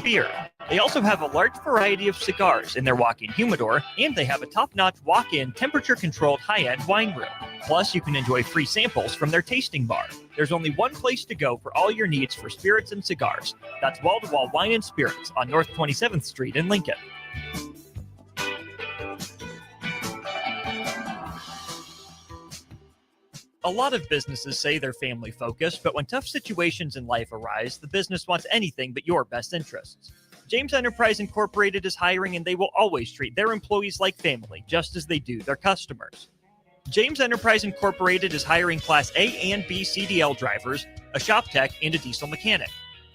beer. They also have a large variety of cigars in their walk-in humidor, and they have a top-notch walk-in temperature-controlled high-end wine room. Plus, you can enjoy free samples from their tasting bar. There's only one place to go for all your needs for spirits and cigars. That's Wall to Wall Wine and Spirits on North 27th Street in Lincoln. A lot of businesses say they're family focused, but when tough situations in life arise, the business wants anything but your best interests. James Enterprise Incorporated is hiring, and they will always treat their employees like family, just as they do their customers. James Enterprise Incorporated is hiring Class A and B CDL drivers, a shop tech, and a diesel mechanic.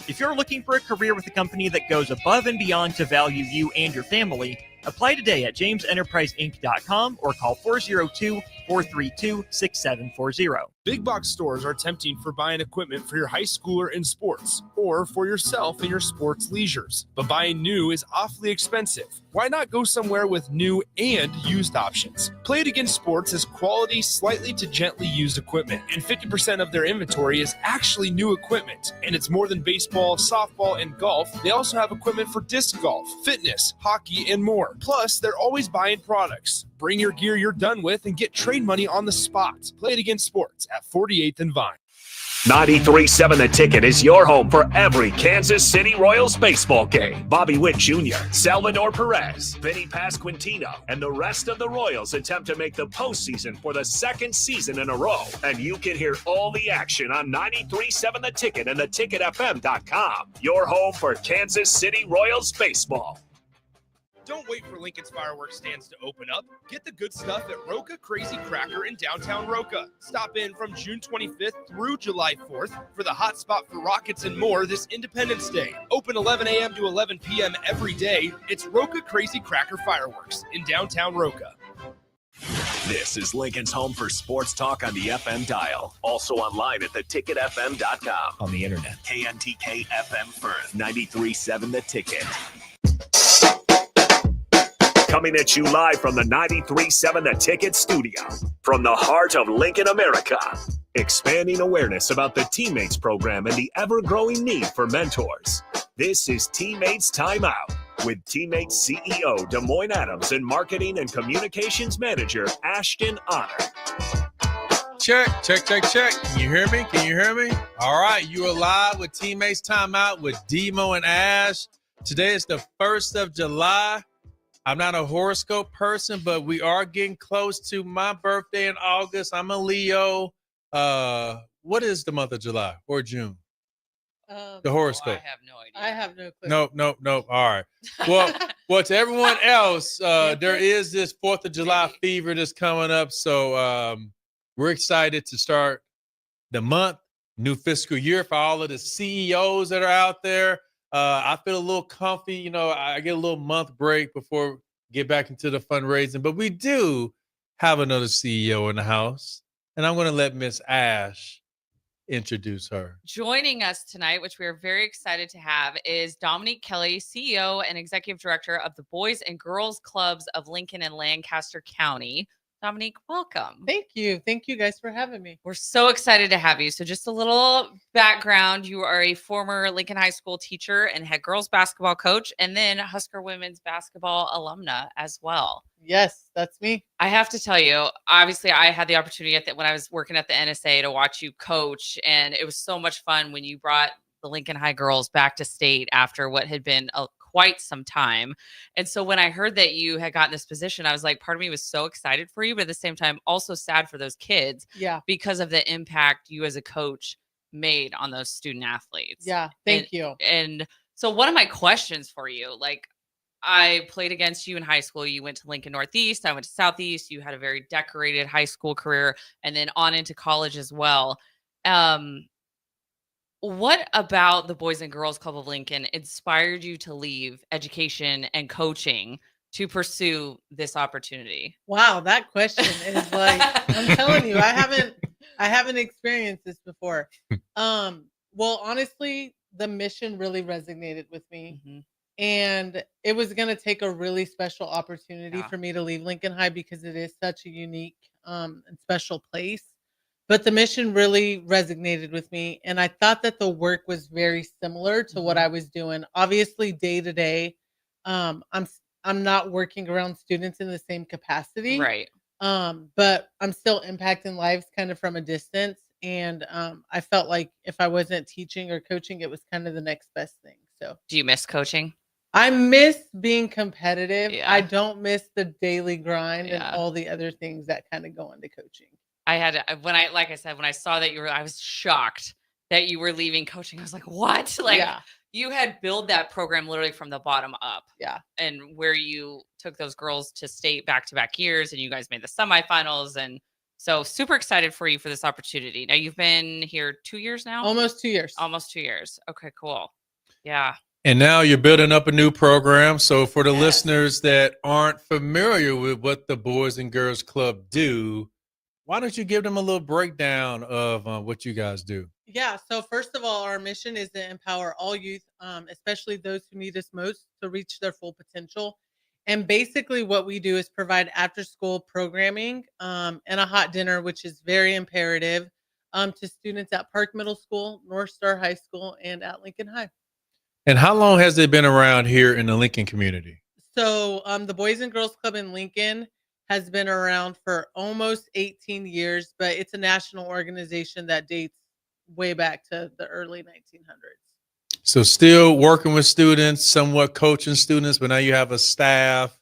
If you're looking for a career with a company that goes above and beyond to value you and your family, apply today at jamesenterpriseinc.com or call 402-432-6740. Big box stores are tempting for buying equipment for your high schooler in sports or for yourself in your sports leisures. But buying new is awfully expensive. Why not go somewhere with new and used options? Play It Again Sports has quality, slightly to gently used equipment, and 50% of their inventory is actually new equipment. And it's more than baseball, softball, and golf. They also have equipment for disc golf, fitness, hockey, and more. Plus, they're always buying products. Bring your gear you're done with and get trade money on the spot. Play It Again Sports at 48th and Vine. 93.7 The Ticket is your home for every Kansas City Royals baseball game. Bobby Witt Jr., Salvador Perez, Vinny Pasquantino, and the rest of the Royals attempt to make the postseason for the second season in a row. And you can hear all the action on 93.7 The Ticket and theticketfm.com. Your home for Kansas City Royals baseball. Don't wait for Lincoln's fireworks stands to open up. Get the good stuff at Roca Crazy Cracker in downtown Roca. Stop in from June 25th through July 4th for the hot spot for rockets and more this Independence Day. Open 11 a.m. to 11 p.m. every day. It's Roca Crazy Cracker Fireworks in downtown Roca. This is Lincoln's home for sports talk on the FM dial. Also online at theticketfm.com. On the internet, KNTK FM Firth, 93.7 The Ticket. Coming at you live from the 93.7 The Ticket studio. From the heart of Lincoln, America. Expanding awareness about the Teammates program and the ever-growing need for mentors. This is Teammates Timeout with Teammates CEO Des Moines Adams and Marketing and Communications Manager Ashton Honor. Check. Can you hear me? All right, you are live with Teammates Timeout with Demo and Ash. Today is the 1st of July. I'm not a horoscope person, but we are getting close to my birthday in August. I'm a Leo. What is the month of July or June? The horoscope. I have no clue. Nope. All right. Well, to everyone else, there is this 4th of July fever that's coming up. So we're excited to start the month, new fiscal year for all of the CEOs that are out there. I feel a little comfy. You know, I get a little month break before we get back into the fundraising. But we do have another CEO in the house. And I'm going to let Miss Ash introduce her. Joining us tonight, which we are very excited to have, is Dominique Kelly, CEO and Executive Director of the Boys and Girls Clubs of Lincoln and Lancaster County. Dominique, welcome. Thank you. Thank you guys for having me. We're so excited to have you. So just a little background. You are a former Lincoln High School teacher and head girls basketball coach, and then Husker women's basketball alumna as well. Yes, that's me. I have to tell you, obviously, I had the opportunity when I was working at the NSA to watch you coach, and it was so much fun when you brought the Lincoln High girls back to state after what had been quite some time. And so when I heard that you had gotten this position, I was like, part of me was so excited for you, but at the same time, also sad for those kids. Yeah. Because of the impact you as a coach made on those student athletes. Yeah. Thank you. And so one of my questions for you, like, I played against you in high school. You went to Lincoln Northeast. I went to Southeast. You had a very decorated high school career and then on into college as well. What about the Boys and Girls Club of Lincoln inspired you to leave education and coaching to pursue this opportunity? Wow, that question is like, I'm telling you, I haven't experienced this before. Well, honestly, the mission really resonated with me. Mm-hmm. And it was going to take a really special opportunity for me to leave Lincoln High because it is such a unique and special place. but the mission really resonated with me, and I thought that the work was very similar to what I was doing. Obviously, day to day, I'm not working around students in the same capacity, Right. but I'm still impacting lives kind of from a distance. And I felt like if I wasn't teaching or coaching, it was kind of the next best thing. So Do you miss coaching? I miss being competitive. I Yeah. don't miss the daily grind and Yeah. all the other things that kind of go into coaching. I had like I said, when I saw that I was shocked that you were leaving coaching. I was like, what? Like Yeah. you had built that program literally from the bottom up. Yeah. And where you took those girls to state back-to-back years and you guys made the semifinals. And so super excited for you for this opportunity. Now you've been here 2 years now? Almost 2 years. Almost 2 years. Okay, cool. Yeah. And now you're building up a new program. So for the Yes. listeners that aren't familiar with what the Boys and Girls Club do, why don't you give them a little breakdown of what you guys do? Yeah. So first of all, our mission is to empower all youth, especially those who need us most, to reach their full potential. And basically, what we do is provide after-school programming and a hot dinner, which is very imperative to students at Park Middle School, North Star High School, and at Lincoln High. And how long has it been around here in the Lincoln community? So the Boys and Girls Club in Lincoln has been around for almost 18 years, but it's a national organization that dates way back to the early 1900s. So still working with students, somewhat coaching students, but now you have a staff,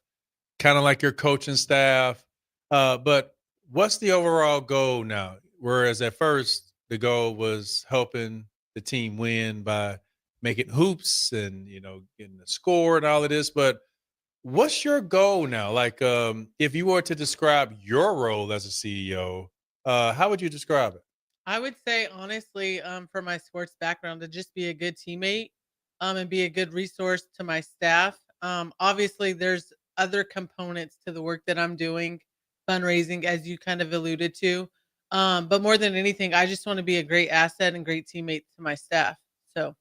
kind of like your coaching staff. But what's the overall goal now? Whereas at first the goal was helping the team win by making hoops and getting the score and all of this. But what's your goal now? Like, if you were to describe your role as a CEO, how would you describe it? I would say, honestly, for my sports background, to just be a good teammate and be a good resource to my staff. Obviously, there's other components to the work that I'm doing, fundraising, as you kind of alluded to. But more than anything, I just want to be a great asset and great teammate to my staff. So,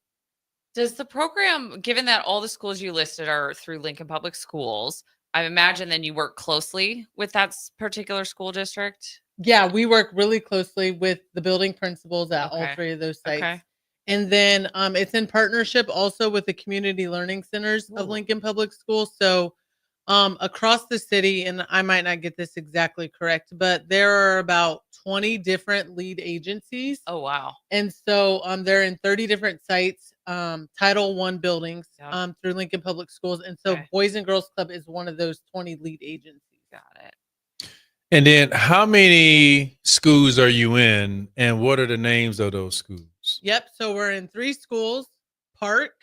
Does the program, given that all the schools you listed are through Lincoln Public Schools, I imagine then you work closely with that particular school district? yeah, we work really closely with the building principals at all Okay. 3 of those sites. Okay. And then it's in partnership also with the community learning centers of Ooh. Lincoln Public Schools. So across the city, and I might not get this exactly correct, but there are about 20 different lead agencies. Oh, wow. And so they're in 30 different sites, Title I buildings Yep. through Lincoln Public Schools. And so Okay. Boys and Girls Club is one of those 20 lead agencies. Got it. And then how many schools are you in and what are the names of those schools? Yep. So we're in 3 schools: Park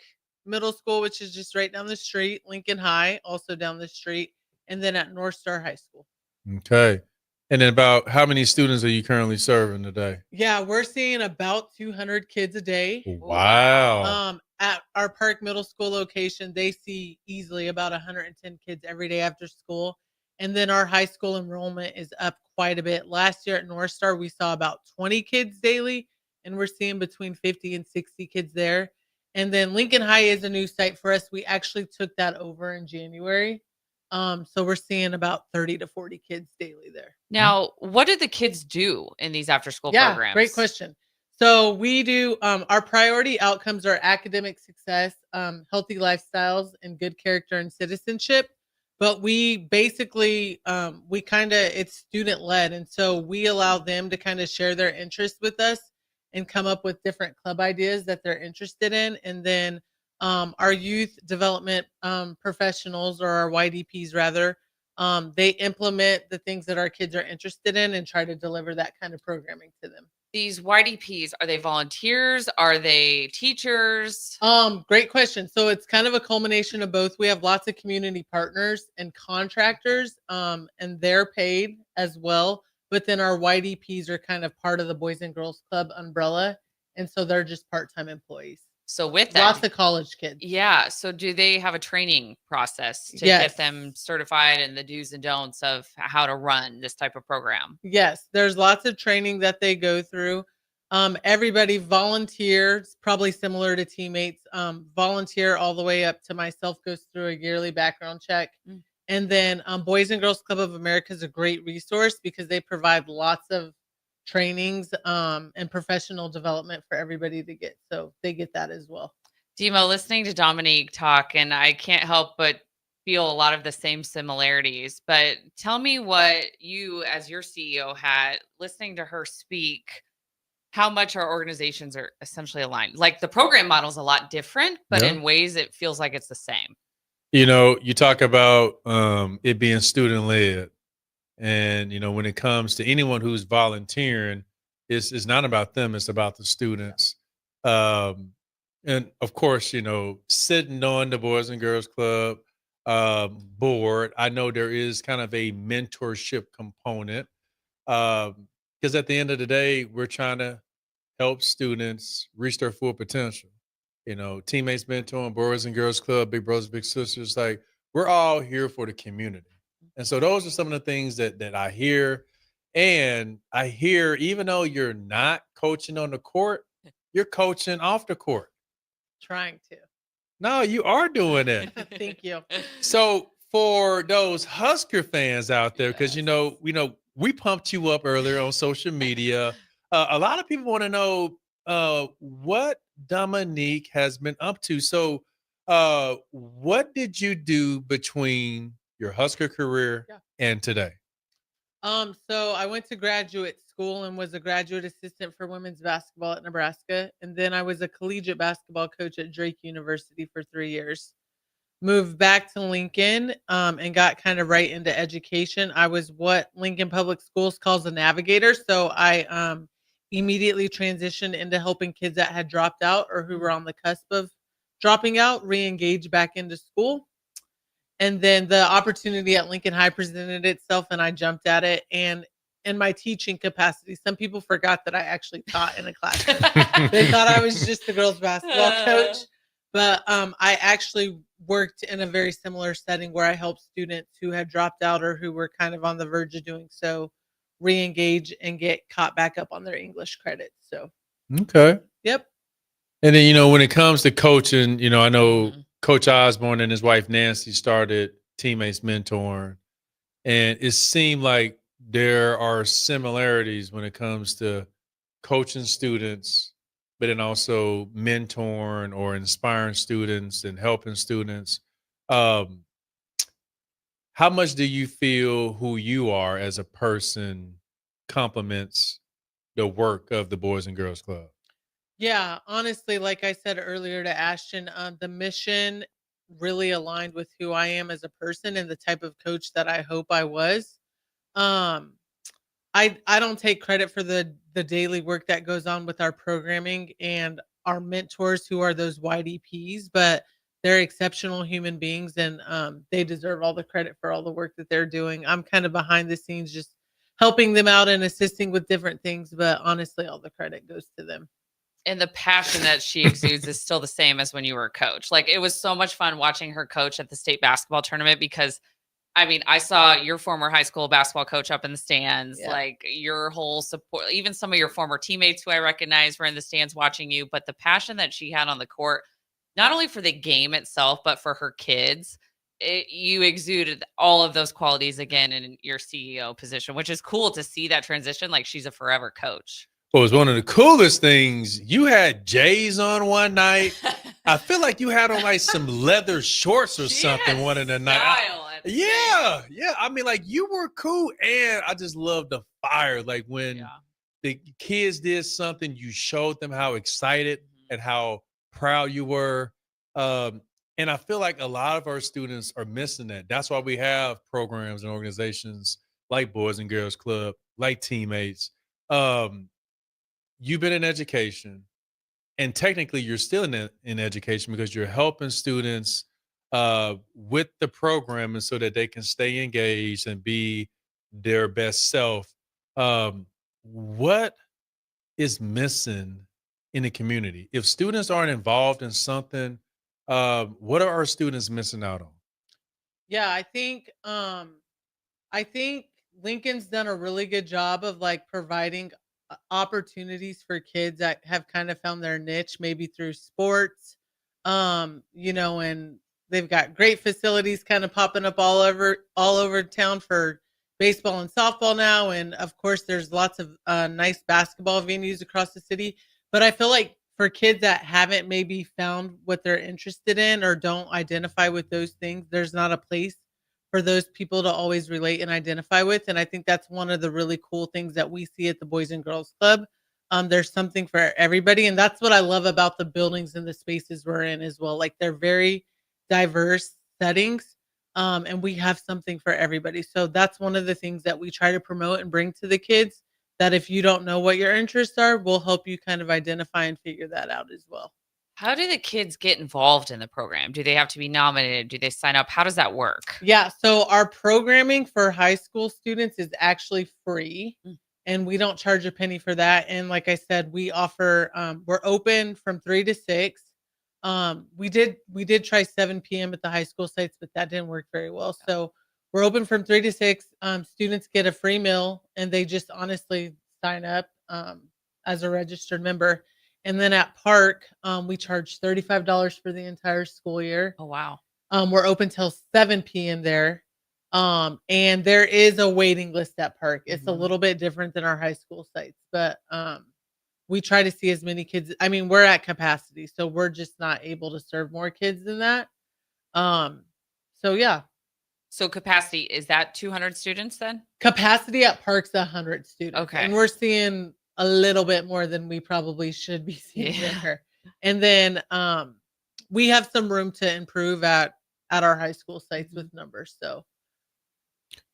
Middle School, which is just right down the street; Lincoln High, also down the street; and then at North Star High School. Okay. And then about how many students are you currently serving today? Yeah, we're seeing about 200 kids a day. Wow. At our Park Middle School location, they see easily about 110 kids every day after school. And then our high school enrollment is up quite a bit. Last year at North Star, we saw about 20 kids daily, and we're seeing between 50 and 60 kids there. And then Lincoln High is a new site for us. We actually took that over in January. So we're seeing about 30 to 40 kids daily there. Now, what do the kids do in these after school Yeah, programs? great question. So we do our priority outcomes are academic success, healthy lifestyles, and good character and citizenship. But we basically it's student led, and so we allow them to kind of share their interests with us and come up with different club ideas that they're interested in. And then our youth development professionals, or our YDPs rather, they implement the things that our kids are interested in and try to deliver that kind of programming to them. These YDPs, are they volunteers? Are they teachers? Great question. So it's kind of a culmination of both. We have lots of community partners and contractors, and they're paid as well. But then our YDPs are kind of part of the Boys and Girls Club umbrella, and so they're just part-time employees. So with that, Lots of college kids. yeah. So do they have a training process to Yes. get them certified and the do's and don'ts of how to run this type of program? Yes, there's lots of training that they go through. Everybody volunteers, probably similar to teammates. Volunteer all the way up to myself goes through a yearly background check. Mm. And then Boys and Girls Club of America is a great resource because they provide lots of trainings and professional development for everybody to get. So they get that as well. Demo, listening to Dominique talk, and I can't help but feel a lot of the same similarities. But tell me what you, as your CEO, had listening to her speak, how much our organizations are essentially aligned. Like the program model is a lot different, but Yeah. in ways it feels like it's the same. You know, you talk about it being student led. And, you know, when it comes to anyone who's volunteering, it's not about them, it's about the students. And of course, you know, sitting on the Boys and Girls Club board, I know there is kind of a mentorship component. Because at the end of the day, we're trying to help students reach their full potential. You know, teammates mentoring, Boys and Girls Club, Big Brothers, Big Sisters, like we're all here for the community. And so those are some of the things that I hear. And I hear, even though you're not coaching on the court, you're coaching off the court. Trying to. No, you are doing it. Thank you. So for those Husker fans out there, because we pumped you up earlier on social media. A lot of people want to know what Dominique has been up to. So, what did you do between your Husker career and today? So I went to graduate school and was a graduate assistant for women's basketball at Nebraska. And then I was a collegiate basketball coach at Drake University for 3 years. Moved back to Lincoln and got kind of right into education. I was what Lincoln Public Schools calls a navigator. So I immediately transitioned into helping kids that had dropped out or who were on the cusp of dropping out, re-engage back into school. And then the opportunity at Lincoln High presented itself and I jumped at it. And in my teaching capacity, some people forgot that I actually taught in a classroom. They thought I was just the girls basketball coach. But I actually worked in a very similar setting where I helped students who had dropped out or who were kind of on the verge of doing so re-engage and get caught back up on their English credits. So, Okay. yep. And then, you know, when it comes to coaching, you know, I know Coach Osborne and his wife Nancy started Teammates Mentoring, and it seemed like there are similarities when it comes to coaching students, but then also mentoring or inspiring students and helping students. Um, how much do you feel who you are as a person complements the work of the Boys and Girls Club? Yeah, honestly, like I said earlier to Ashton, the mission really aligned with who I am as a person and the type of coach that I hope I was. Um, I don't take credit for the daily work that goes on with our programming and our mentors who are those YDPs, but they're exceptional human beings and they deserve all the credit for all the work that they're doing. I'm kind of behind the scenes just helping them out and assisting with different things, but honestly, all the credit goes to them. And the passion that she exudes is still the same as when you were a coach. Like it was so much fun watching her coach at the state basketball tournament because I mean, I saw your former high school basketball coach up in the stands, like your whole support, even some of your former teammates who I recognize were in the stands watching you, but the passion that she had on the court, not only for the game itself, but for her kids, you exuded all of those qualities again in your CEO position, which is cool to see that transition. Like she's a forever coach. Well, it was one of the coolest things. You had J's on one night. I feel like you had on like some leather shorts or something one of the night. Yeah. I mean, like you were cool, and I just love the fire. Like when the kids did something, you showed them how excited and how proud you were. And I feel like a lot of our students are missing that. That's why we have programs and organizations like Boys and Girls Club, like Teammates. You've been in education, and technically you're still in education because you're helping students with the program and so that they can stay engaged and be their best self. What is missing in the community? If students aren't involved in something, what are our students missing out on? Yeah, I think Lincoln's done a really good job of like providing opportunities for kids that have kind of found their niche maybe through sports. And they've got great facilities kind of popping up all over town for baseball and softball now. And of course, there's lots of nice basketball venues across the city. But I feel like for kids that haven't maybe found what they're interested in or don't identify with those things, there's not a place for those people to always relate and identify with. And I think that's one of the really cool things that we see at the Boys and Girls Club. There's something for everybody. And that's what I love about the buildings and the spaces we're in as well. Like they're very diverse settings. And we have something for everybody. So that's one of the things that we try to promote and bring to the kids, that if you don't know what your interests are, we'll help you kind of identify and figure that out as well. How do the kids get involved in the program? Do they have to be nominated? Do they sign up? How does that work? Yeah, so our programming for high school students is actually free, and we don't charge a penny for that. And like I said, we offer we're open from 3 to 6. We did try 7 p.m. at the high school sites, but that didn't work very well. So we're open from 3 to 6. Students get a free meal, and they just honestly sign up as a registered member. And then at Park, we charge $35 for the entire school year. Oh, wow. We're open till 7 p.m. there. And there is a waiting list at Park. It's a little bit different than our high school sites, but we try to see as many kids. I mean, we're at capacity, so we're just not able to serve more kids than that. So yeah. So capacity, is that 200 students then? Capacity at Park's 100 students. Okay. And we're seeing a little bit more than we probably should be seeing there. And then we have some room to improve at our high school sites with numbers.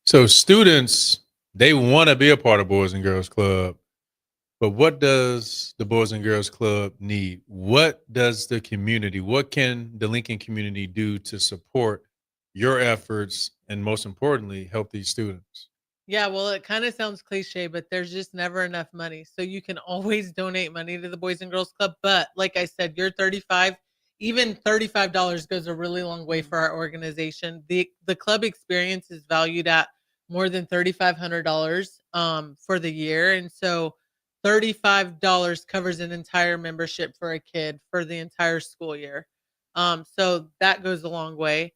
So students, they want to be a part of Boys and Girls Club, but what does the Boys and Girls Club need? What does the community, what can the Lincoln community do to support your efforts and, most importantly, help these students? Yeah, well, it kind of sounds cliche, but there's just never enough money. So you can always donate money to the Boys and Girls Club. But like I said, you're 35. Even $35 goes a really long way for our organization. The club experience is valued at more than $3,500 for the year. And so $35 covers an entire membership for a kid for the entire school year. So that goes a long way.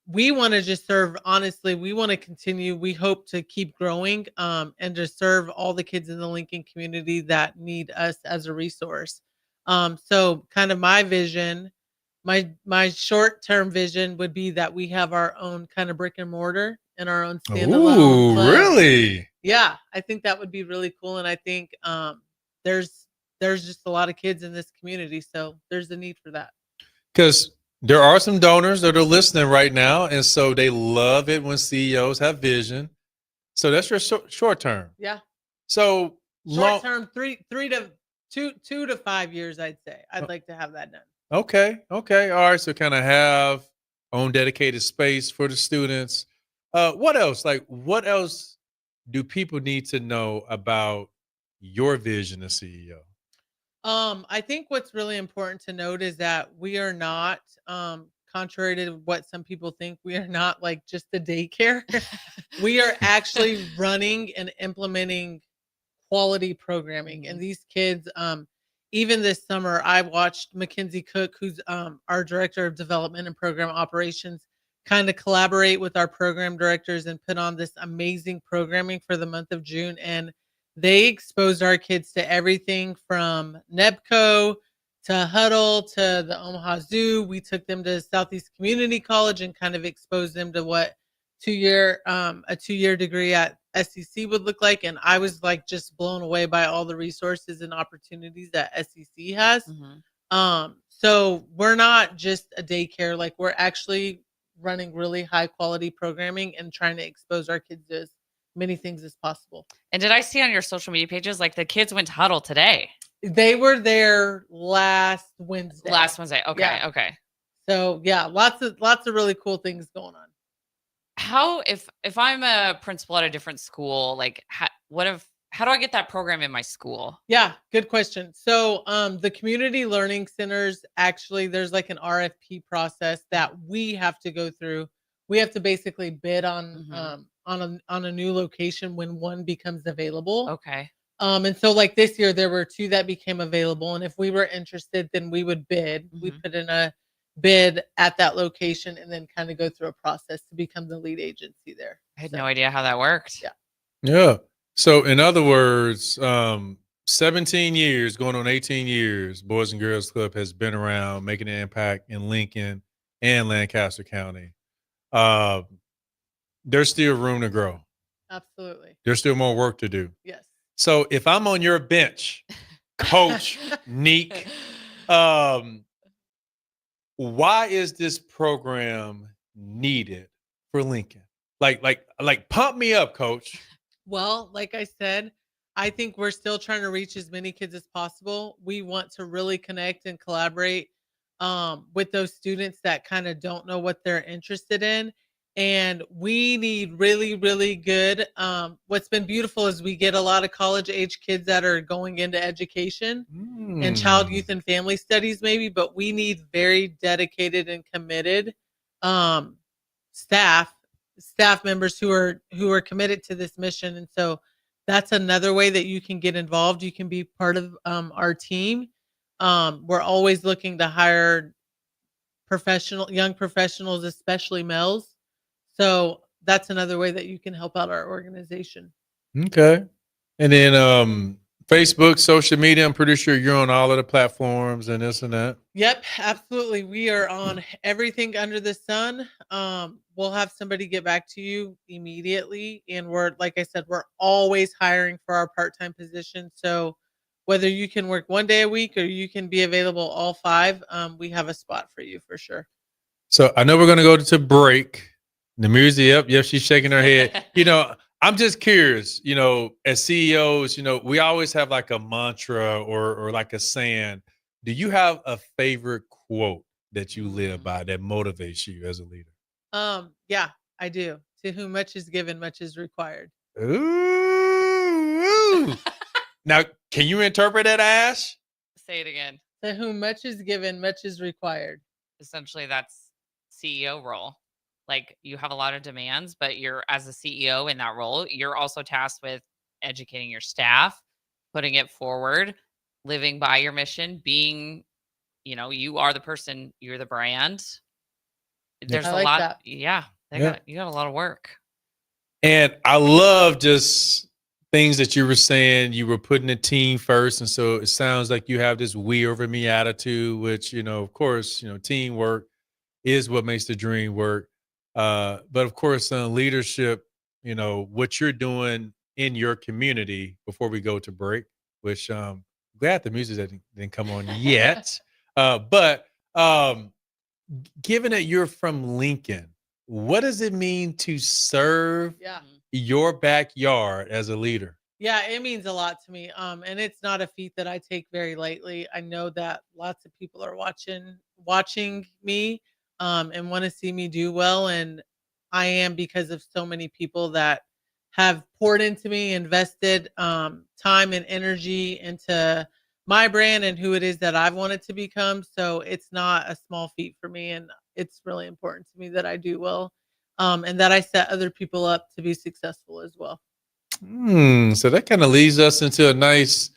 We want to just serve, honestly, we want to continue. We hope to keep growing and to serve all the kids in the Lincoln community that need us as a resource. So kind of my vision, my short-term vision would be that we have our own kind of brick and mortar and our own standalone club. Really? Yeah, I think that would be really cool. And I think there's just a lot of kids in this community. So there's a need for that. Because there are some donors that are listening right now, and so they love it when CEOs have vision. So that's your short term. Yeah. So Short term, 2 to 5 years, I'd say. I'd like to have that done. Okay. All right. So kind of have own dedicated space for the students. What else? Like, what else do people need to know about your vision as CEO? I think what's really important to note is that we are not, contrary to what some people think, we are not like just a daycare. We are actually running and implementing quality programming. And these kids, even this summer, I watched Mackenzie Cook, who's our director of development and program operations, kind of collaborate with our program directors and put on this amazing programming for the month of June. And they exposed our kids to everything from NEBCO to Huddle to the Omaha Zoo. We took them to Southeast Community College and kind of exposed them to what a 2-year degree at SEC would look like. And I was like just blown away by all the resources and opportunities that SEC has. So we're not just a daycare, like we're actually running really high quality programming and trying to expose our kids to as many things as possible. And did I see on your social media pages, like the kids went to Huddle today? They were there last Wednesday. Okay. Yeah. Okay. So yeah, lots of really cool things going on. How, if I'm a principal at a different school, like how do I get that program in my school? Yeah, good question. So the community learning centers, actually, there's like an RFP process that we have to go through. We have to basically bid on a new location when one becomes available. Okay. And so like this year there were 2 that became available, and if we were interested, then we would bid. We put in a bid at that location and then kind of go through a process to become the lead agency there. I had So, no idea how that worked. Yeah. Yeah. So in other words, 17 years, going on 18 years, Boys and Girls Club has been around making an impact in Lincoln and Lancaster County. Uh, there's still room to grow. Absolutely. There's still more work to do. Yes. So if I'm on your bench, Coach Neek, why is this program needed for Lincoln? Like pump me up, Coach. Well, like I said, I think we're still trying to reach as many kids as possible. We want to really connect and collaborate with those students that kind of don't know what they're interested in. And we need really, really good. What's been beautiful is we get a lot of college age kids that are going into education and child, youth, and family studies, maybe, but we need very dedicated and committed staff members who are committed to this mission. And so that's another way that you can get involved. You can be part of our team. We're always looking to hire young professionals, especially males. So that's another way that you can help out our organization. Okay. And then Facebook, social media, I'm pretty sure you're on all of the platforms and this and that. Yep, absolutely. We are on everything under the sun. We'll have somebody get back to you immediately. And we're, like I said, we're always hiring for our part-time position. So whether you can work 1 day a week or you can be available all 5, we have a spot for you for sure. So I know we're going to go to break. The music, yep, she's shaking her head. I'm just curious, as CEOs, we always have like a mantra or like a saying. Do you have a favorite quote that you live by that motivates you as a leader? Yeah, I do. To whom much is given, much is required. Ooh. Now, can you interpret that, Ash? Say it again. To whom much is given, much is required. Essentially, that's CEO role. Like, you have a lot of demands, but you're, as a CEO in that role, you're also tasked with educating your staff, putting it forward, living by your mission, being, you are the person, you're the brand. There's I a like lot. that. Yeah. You got a lot of work. And I love just things that you were saying. You were putting the team first. And so it sounds like you have this we over me attitude, which, of course, teamwork is what makes the dream work. But of course, leadership, what you're doing in your community before we go to break, which glad the music didn't come on yet. But given that you're from Lincoln, what does it mean to serve your backyard as a leader? Yeah, it means a lot to me. And it's not a feat that I take very lightly. I know that lots of people are watching me and want to see me do well. And I am, because of so many people that have poured into me, invested time and energy into my brand and who it is that I've wanted to become. So it's not a small feat for me. And it's really important to me that I do well and that I set other people up to be successful as well. So that kind of leads us into a nice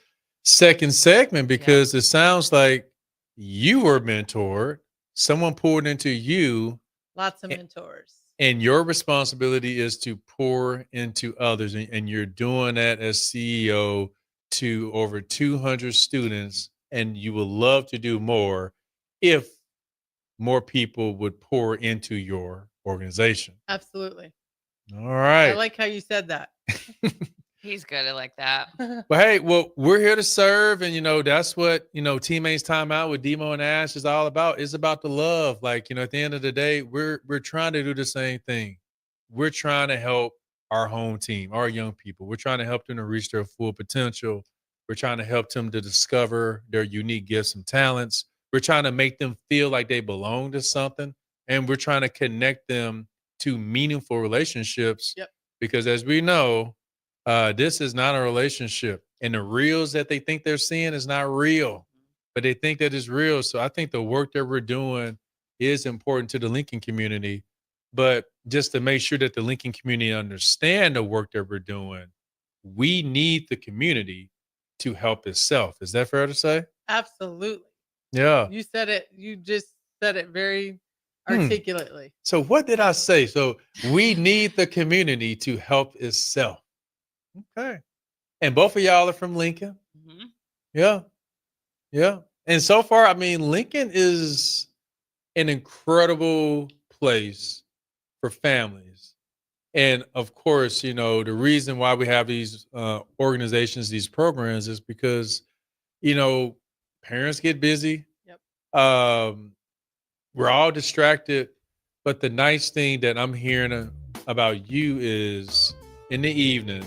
second segment, because it sounds like you were mentored, someone poured into you. Lots of mentors. And your responsibility is to pour into others. And you're doing that as CEO to over 200 students. And you would love to do more if more people would pour into your organization. Absolutely. All right. I like how you said that. He's good at like that. Well, hey, we're here to serve. And, that's what, Teammates Timeout with Demo and Ash is all about. It's about the love. Like, at the end of the day, we're trying to do the same thing. We're trying to help our home team, our young people. We're trying to help them to reach their full potential. We're trying to help them to discover their unique gifts and talents. We're trying to make them feel like they belong to something. And we're trying to connect them to meaningful relationships. Yep. Because as we know, this is not a relationship. And the reels that they think they're seeing is not real, but they think that it's real. So I think the work that we're doing is important to the Lincoln community. But just to make sure that the Lincoln community understand the work that we're doing, we need the community to help itself. Is that fair to say? Absolutely. Yeah. You said it. You just said it very articulately. So what did I say? So we need the community to help itself. Okay. And both of y'all are from Lincoln. Mm-hmm. Yeah. Yeah. And so far, I mean, Lincoln is an incredible place for families. And of course, you know, the reason why we have these organizations, these programs is because, you know, parents get busy. Yep. We're all distracted. But the nice thing that I'm hearing about you is in the evening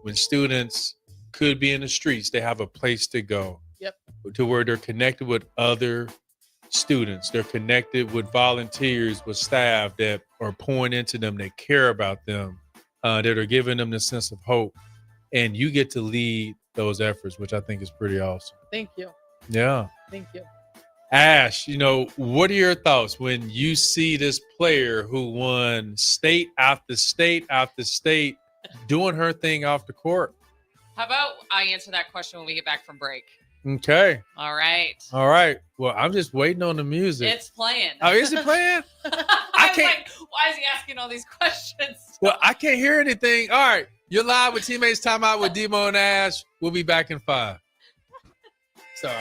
when students could be in the streets, they have a place to go. Yep. To where they're connected with other students. They're connected with volunteers, with staff that are pouring into them, that care about them, that are giving them the sense of hope. And you get to lead those efforts, which I think is pretty awesome. Thank you. Yeah. Thank you. Ash, you know, what are your thoughts when you see this player who won state after state after state doing her thing off the court? How about I answer that question when we get back from break? Okay. All right. All right. Well, I'm just waiting on the music. It's playing. Oh, is it playing? I can't. Like, why is he asking all these questions? Well, I can't hear anything. All right. You're live with Teammates Timeout with Demo and Ash. We'll be back in 5. Sorry.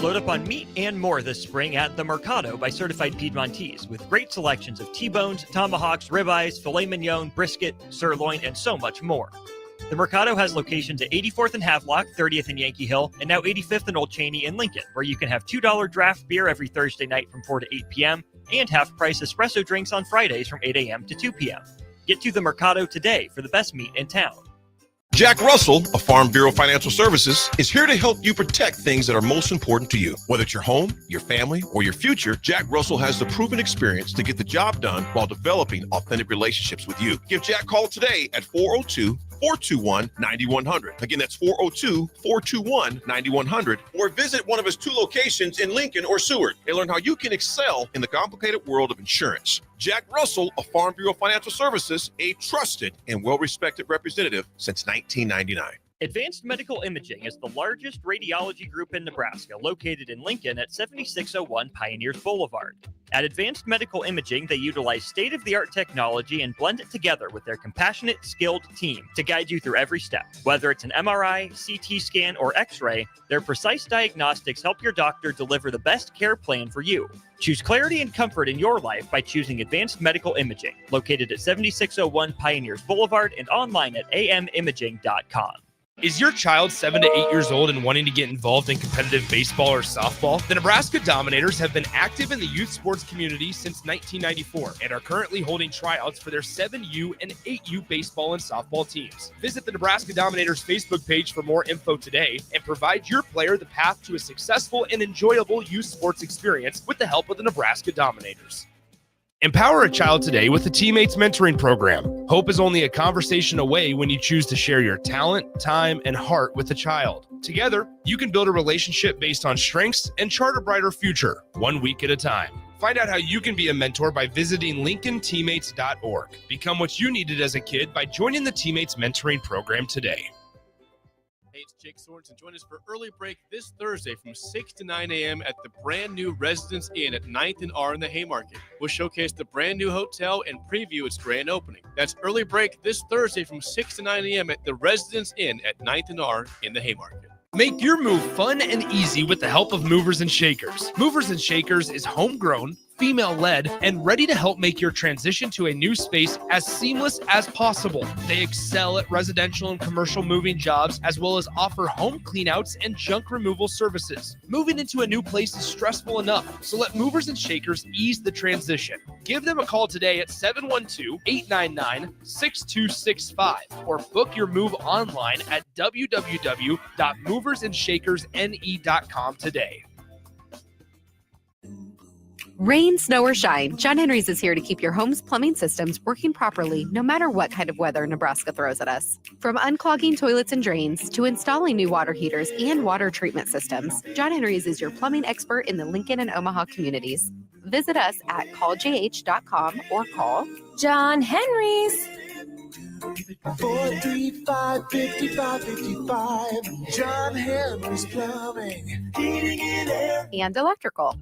Load up on meat and more this spring at The Mercado by Certified Piedmontese with great selections of T-bones, tomahawks, ribeyes, filet mignon, brisket, sirloin, and so much more. The Mercado has locations at 84th and Havelock, 30th and Yankee Hill, and now 85th and Old Cheney in Lincoln, where you can have $2 draft beer every Thursday night from 4 to 8 p.m. and half-price espresso drinks on Fridays from 8 a.m. to 2 p.m. Get to The Mercado today for the best meat in town. Jack Russell of Farm Bureau Financial Services is here to help you protect things that are most important to you. Whether it's your home, your family, or your future, Jack Russell has the proven experience to get the job done while developing authentic relationships with you. Give Jack a call today at 402-421-9100. Again, that's 402-421-9100. Or visit one of his 2 locations in Lincoln or Seward and learn how you can excel in the complicated world of insurance. Jack Russell of Farm Bureau Financial Services, a trusted and well-respected representative since 1999. Advanced Medical Imaging is the largest radiology group in Nebraska, located in Lincoln at 7601 Pioneers Boulevard. At Advanced Medical Imaging, they utilize state-of-the-art technology and blend it together with their compassionate, skilled team to guide you through every step. Whether it's an MRI, CT scan, or X-ray, their precise diagnostics help your doctor deliver the best care plan for you. Choose clarity and comfort in your life by choosing Advanced Medical Imaging, located at 7601 Pioneers Boulevard and online at amimaging.com. Is your child 7 to 8 years old and wanting to get involved in competitive baseball or softball? The Nebraska Dominators have been active in the youth sports community since 1994 and are currently holding tryouts for their 7U and 8U baseball and softball teams. Visit the Nebraska Dominators Facebook page for more info today and provide your player the path to a successful and enjoyable youth sports experience with the help of the Nebraska Dominators. Empower a child today with the Teammates Mentoring Program. Hope is only a conversation away when you choose to share your talent, time, and heart with a child. Together, you can build a relationship based on strengths and chart a brighter future, 1 week at a time. Find out how you can be a mentor by visiting LincolnTeammates.org. Become what you needed as a kid by joining the Teammates Mentoring Program today. Hey, it's Jake Sorensen. Join us for Early Break this Thursday from 6 to 9 a.m. at the brand new Residence Inn at 9th and R in the Haymarket. We'll showcase the brand new hotel and preview its grand opening. That's Early Break this Thursday from 6 to 9 a.m. at the Residence Inn at 9th and R in the Haymarket. Make your move fun and easy with the help of Movers and Shakers. Movers and Shakers is homegrown, female-led, and ready to help make your transition to a new space as seamless as possible. They excel at residential and commercial moving jobs, as well as offer home cleanouts and junk removal services. Moving into a new place is stressful enough, so let Movers and Shakers ease the transition. Give them a call today at 712-899-6265 or book your move online at www.moversandShakersNE.com today. Rain, snow, or shine, John Henry's is here to keep your home's plumbing systems working properly no matter what kind of weather Nebraska throws at us. From unclogging toilets and drains to installing new water heaters and water treatment systems, John Henry's is your plumbing expert in the Lincoln and Omaha communities. Visit us at calljh.com or call John Henry's. 435-5555. John Henry's Plumbing, Heating and Air. And electrical.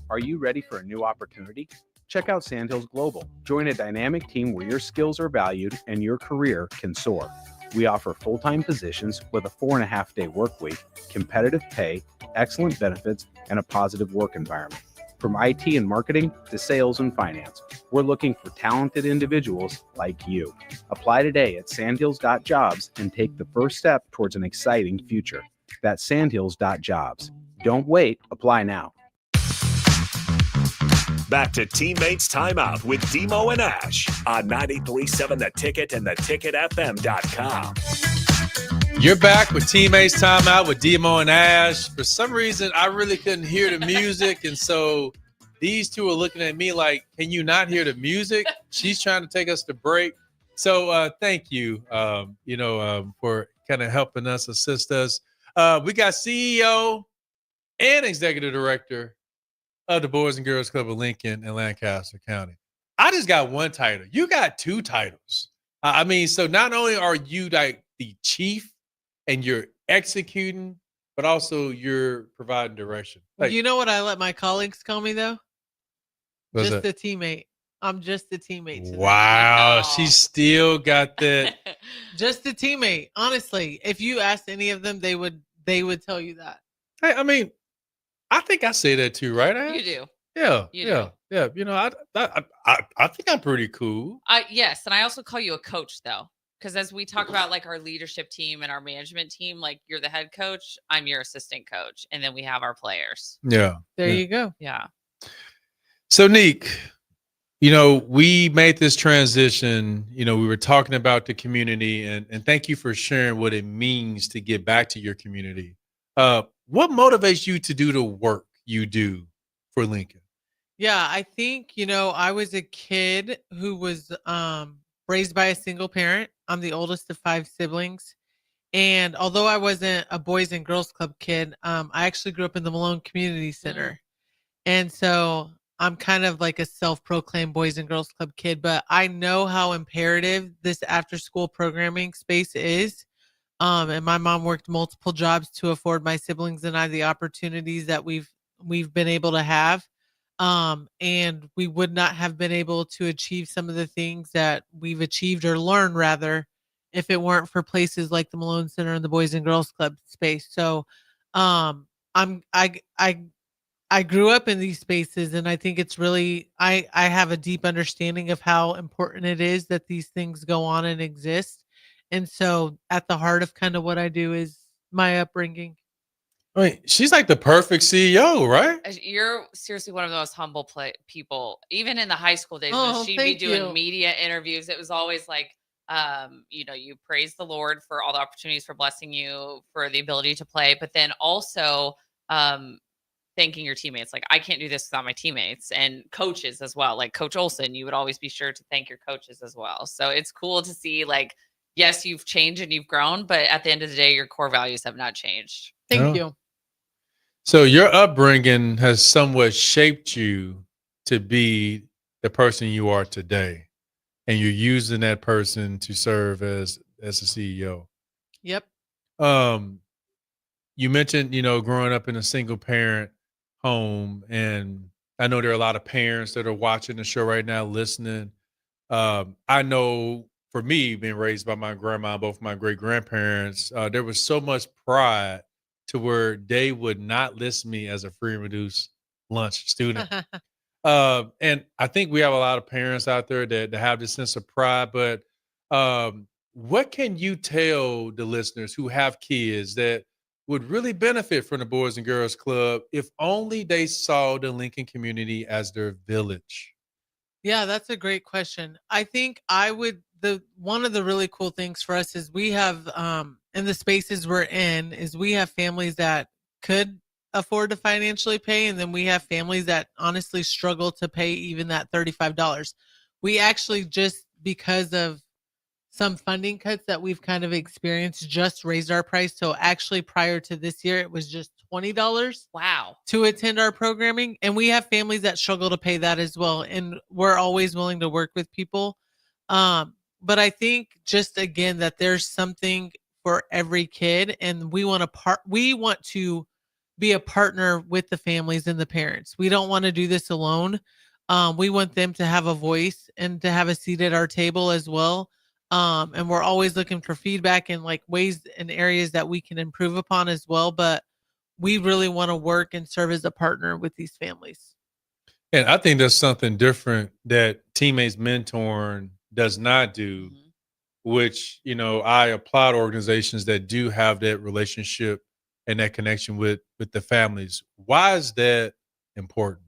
Are you ready for a new opportunity? Check out Sandhills Global. Join a dynamic team where your skills are valued and your career can soar. We offer full-time positions with a 4.5-day work week, competitive pay, excellent benefits, and a positive work environment. From IT and marketing to sales and finance, we're looking for talented individuals like you. Apply today at sandhills.jobs and take the first step towards an exciting future. That's sandhills.jobs. Don't wait, apply now. Back to Teammates Timeout with Demo and Ash on 93.7 The Ticket and theticketfm.com. You're back with Teammates Timeout with Demo and Ash. For some reason, I really couldn't hear the music, and so these two are looking at me like, can you not hear the music? She's trying to take us to break. So thank you, for kind of helping us, assist us. We got CEO and Executive Director of the Boys and Girls Club of Lincoln and Lancaster County. I just got one title. You got two titles. So not only are you like the chief and you're executing, but also you're providing direction. Like, you know what I let my colleagues call me though? What's Just that? a teammate. I'm just a teammate. Today. Wow, she still got that. Just a teammate. Honestly, if you asked any of them, they would tell you that. Hey, I think I say that too, right? Ash? You do. Yeah, You yeah, yeah. I think I'm pretty cool. Yes, and I also call you a coach though, because as we talk about like our leadership team and our management team, like you're the head coach, I'm your assistant coach, and then we have our players. Yeah. There you go. Yeah. So, Neek, we made this transition. We were talking about the community, and thank you for sharing what it means to get back to your community. What motivates you to do the work you do for Lincoln? Yeah, I think, I was a kid who was raised by a single parent. I'm the oldest of 5 siblings. And although I wasn't a Boys and Girls Club kid, I actually grew up in the Malone Community Center. And so I'm kind of like a self-proclaimed Boys and Girls Club kid, but I know how imperative this after-school programming space is. And my mom worked multiple jobs to afford my siblings and I the opportunities that we've been able to have. And we would not have been able to achieve some of the things that we've achieved or learned rather if it weren't for places like the Malone Center and the Boys and Girls Club space. So I grew up in these spaces, and I think it's really I have a deep understanding of how important it is that these things go on and exist. And so at the heart of kind of what I do is my upbringing. She's like the perfect CEO, right? You're seriously one of the most humble people. Even in the high school days, when she'd be thank doing you. media interviews, it was always like, you praise the Lord for all the opportunities, for blessing you, for the ability to play, but then also thanking your teammates. Like, I can't do this without my teammates, and coaches as well. Like Coach Olson, you would always be sure to thank your coaches as well. So it's cool to see, like, yes, you've changed and you've grown, but at the end of the day, your core values have not changed. Thank you. So your upbringing has somewhat shaped you to be the person you are today, and you're using that person to serve as a CEO. Yep. You mentioned, growing up in a single parent home, and I know there are a lot of parents that are watching the show right now, listening. I know for me, being raised by my grandma, both my great grandparents, there was so much pride to where they would not list me as a free and reduced lunch student. And I think we have a lot of parents out there that have this sense of pride, but what can you tell the listeners who have kids that would really benefit from the Boys and Girls Club if only they saw the Lincoln community as their village? Yeah, that's a great question. I think one of the really cool things for us is we have in the spaces we're in is we have families that could afford to financially pay, and then we have families that honestly struggle to pay even that $35. We actually, just because of some funding cuts that we've kind of experienced, just raised our price. So actually prior to this year, it was just $20. Wow. To attend our programming. And we have families that struggle to pay that as well. And we're always willing to work with people. but I think just again that there's something for every kid, and we want to be a partner with the families and the parents. We don't want to do this alone. We want them to have a voice and to have a seat at our table as well. And we're always looking for feedback and like ways and areas that we can improve upon as well. But we really want to work and serve as a partner with these families. And I think that's something different that Teammates Mentoring does not do, which, I applaud organizations that do have that relationship and that connection with the families. Why is that important?